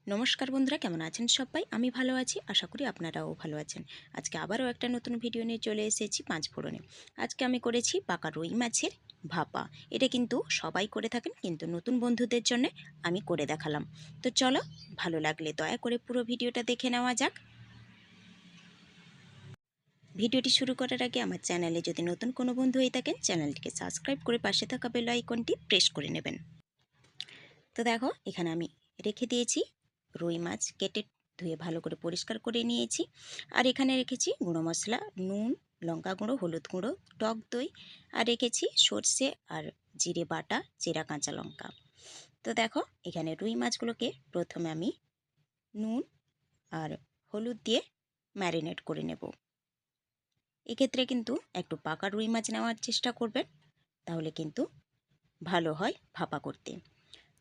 নমস্কার বন্ধুরা, কেমন আছেন সবাই? আমি ভালো আছি, আশা করি আপনারাও ভালো আছেন। আজকে আবারও একটা নতুন ভিডিও নিয়ে চলে এসেছি পাঁচ ফোড়নে। আজকে আমি করেছি পাকা রুই মাছের ভাপা। এটা কিন্তু সবাই করে থাকেন, কিন্তু নতুন বন্ধুদের জন্য আমি করে দেখালাম। তো চলো, ভালো লাগলে দয়া করে পুরো ভিডিওটা দেখে নেওয়া যাক। ভিডিওটি শুরু করার আগে আমার চ্যানেলে যদি নতুন কোনো বন্ধু হয়ে থাকেন, চ্যানেলটিকে সাবস্ক্রাইব করে পাশে থাকা বেল আইকনটি প্রেস করে নেবেন। তো দেখো, এখানে আমি রেখে দিয়েছি রুই মাছ, কেটে ধুয়ে ভালো করে পরিষ্কার করে নিয়েছি। আর এখানে রেখেছি গুঁড়ো মশলা, নুন, লঙ্কা গুঁড়ো, হলুদ গুঁড়ো, টক দই, আর রেখেছি সর্ষে আর জিরে বাটা, চেরা কাঁচা লঙ্কা। তো দেখো, এখানে রুই মাছগুলোকে প্রথমে আমি নুন আর হলুদ দিয়ে ম্যারিনেট করে নেব। এক্ষেত্রে কিন্তু একটু পাকা রুই মাছ নেওয়ার চেষ্টা করবেন, তাহলে কিন্তু ভালো হয় ভাপা করতে।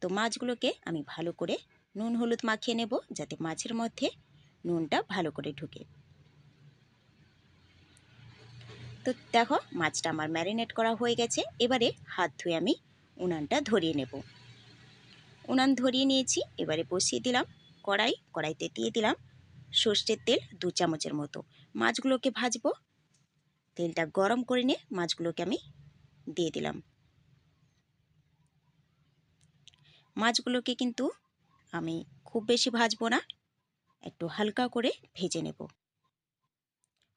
তো মাছগুলোকে আমি ভালো করে নুন হলুদ মাখিয়ে নেব, যাতে মাছের মধ্যে নুনটা ভালো করে ঢুকে। তো দেখো, মাছটা আমার ম্যারিনেট করা হয়ে গেছে। এবারে হাত ধুয়ে আমি উনানটা ধরিয়ে নেব। উনান ধরিয়ে নিয়েছি। এবারে বসিয়ে দিলাম কড়াইতে দিয়ে দিলাম সর্ষের তেল 2 চামচের মতো। মাছগুলোকে ভাজবো। তেলটা গরম করে নিয়ে মাছগুলোকে আমি দিয়ে দিলাম। মাছগুলোকে কিন্তু আমি খুব বেশি ভাজবো না, একটু হালকা করে ভেজে নেব।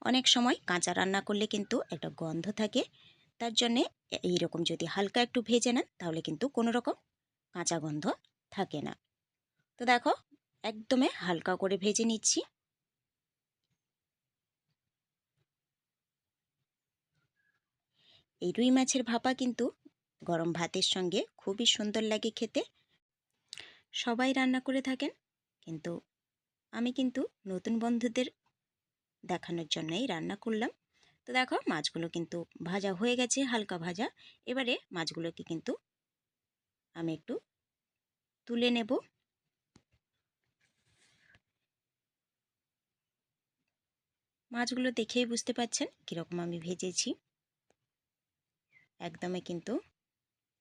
অনেক সময় কাঁচা রান্না করলে কিন্তু একটা গন্ধ থাকে, তার জন্যে এইরকম যদি হালকা একটু ভেজে নেন, তাহলে কিন্তু কোনো রকম কাঁচা গন্ধ থাকে না। তো দেখো, একদমই হালকা করে ভেজে নিচ্ছি। এই রুই মাছের ভাপা কিন্তু গরম ভাতের সঙ্গে খুবই সুন্দর লাগে খেতে। সবাই রান্না করে থাকেন, কিন্তু আমি কিন্তু নতুন বন্ধুদের দেখানোর জন্যই রান্না করলাম। তো দেখো, মাছগুলো কিন্তু ভাজা হয়ে গেছে, হালকা ভাজা। এবারে মাছগুলোকে কিন্তু আমি একটু তুলে নেব। মাছগুলো দেখেই বুঝতে পাচ্ছেন কীরকম আমি ভেজেছি। একদমই কিন্তু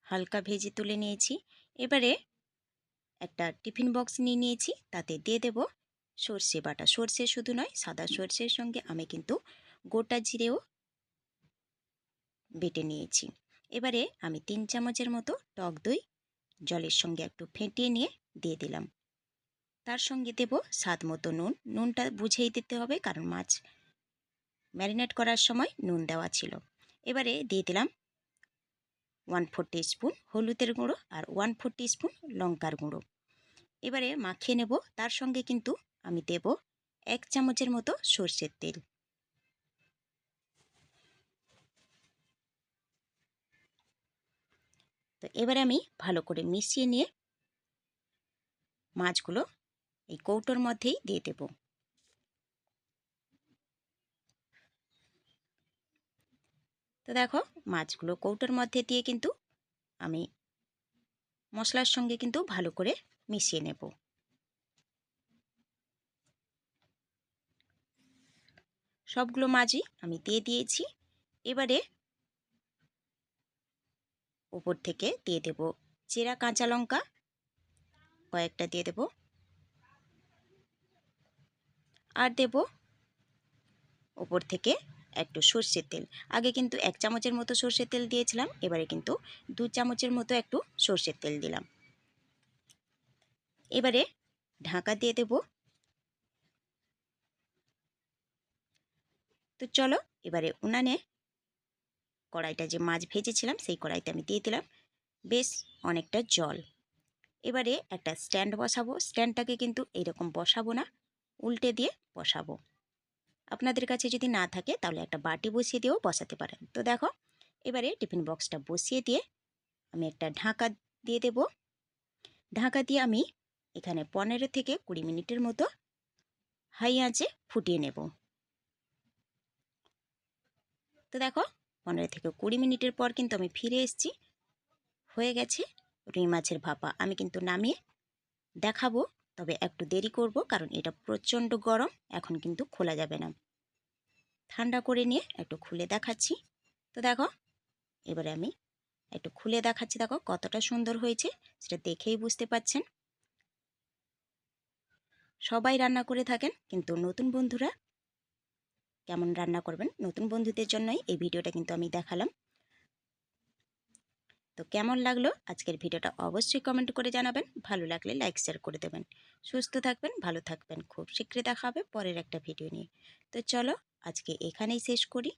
হালকা ভেজে তুলে নিয়েছি। এবারে একটা টিফিন বক্স নিয়ে নিয়েছি, তাতে দিয়ে দেব সর্ষে বাটা। সর্ষে শুধু নয়, সাদা সর্ষের সঙ্গে আমি কিন্তু গোটা জিরেও বেটে নিয়েছি। এবারে আমি 3 চামচের মতো টক দই জলের সঙ্গে একটু ফেটিয়ে নিয়ে দিয়ে দিলাম। তার সঙ্গে দেব স্বাদ মতো নুন। নুনটা বুঝেই দিতে হবে, কারণ মাছ ম্যারিনেট করার সময় নুন দেওয়া ছিল। এবারে দিয়ে দিলাম 1/4 টিস্পুন হলুদের গুঁড়ো আর 1/4 টিস্পুন লঙ্কার গুঁড়ো। এবারে মাখিয়ে নেব। তার সঙ্গে কিন্তু আমি দেব 1 চামচের মতো সর্ষের তেল। তো এবারে আমি ভালো করে মিশিয়ে নিয়ে মাছগুলো এই কৌটোর মধ্যেই দিয়ে দেব। তো দেখো, মাছগুলো কৌটোর মধ্যে দিয়ে কিন্তু আমি মশলার সঙ্গে কিন্তু ভালো করে মিশিয়ে নেব। সবগুলো মাছই আমি দিয়ে দিয়েছি। এবারে উপর থেকে দিয়ে দেব চেরা কাঁচা লঙ্কা কয়েকটা দিয়ে দেব, আর দেব উপর থেকে একটু সর্ষের তেল। আগে কিন্তু 1 চামচের মতো সর্ষের তেল দিয়েছিলাম, এবারে কিন্তু 2 চামচের মতো একটু সর্ষের তেল দিলাম। এবারে ঢাকা দিয়ে দেব। তো চলো, এবারে উনানে কড়াইটা যে মাছ ভেজেছিলাম সেই কড়াইতে আমি দিয়ে দিলাম বেশ অনেকটা জল। এবারে একটা স্ট্যান্ড বসাবো। স্ট্যান্ডটাকে কিন্তু এইরকম বসাবো না, উল্টে দিয়ে বসাবো। আপনাদের কাছে যদি না থাকে তাহলে একটা বাটি বসিয়ে দিয়েও বসাতে পারেন। তো দেখো, এবারে টিফিন বক্সটা বসিয়ে দিয়ে আমি একটা ঢাকা দিয়ে দেব। ঢাকা দিয়ে আমি এখানে 15 থেকে 20 মিনিটের মতো হাই আঁচে ফুটিয়ে নেব। তো দেখো, 15 থেকে 20 মিনিটের পর কিন্তু আমি ফিরে এসেছি। হয়ে গেছে রুই মাছের ভাপা। আমি কিন্তু নামিয়ে দেখাবো, তবে একটু দেরি করব, কারণ এটা প্রচণ্ড গরম, এখন কিন্তু খোলা যাবে না। ঠান্ডা করে নিয়ে একটু খুলে দেখাচ্ছি। তো দেখো, এবারে আমি একটু খুলে দেখাচ্ছি। দেখো কতটা সুন্দর হয়েছে, সেটা দেখেই বুঝতে পাচ্ছেন। সবাই রান্না করে থাকেন, কিন্তু নতুন বন্ধুরা কেমন রান্না করবেন, নতুন বন্ধুদের জন্যই এই ভিডিওটা কিন্তু আমি দেখালাম। তো কেমন লাগলো আজকের ভিডিওটা অবশ্যই কমেন্ট করে জানাবেন, ভালো লাগলে লাইক শেয়ার করে দেবেন। সুস্থ থাকবেন, ভালো থাকবেন, খুব শীঘ্রই দেখা হবে পরের একটা ভিডিও নিয়ে। তো চলো আজকে এখানেই শেষ করি।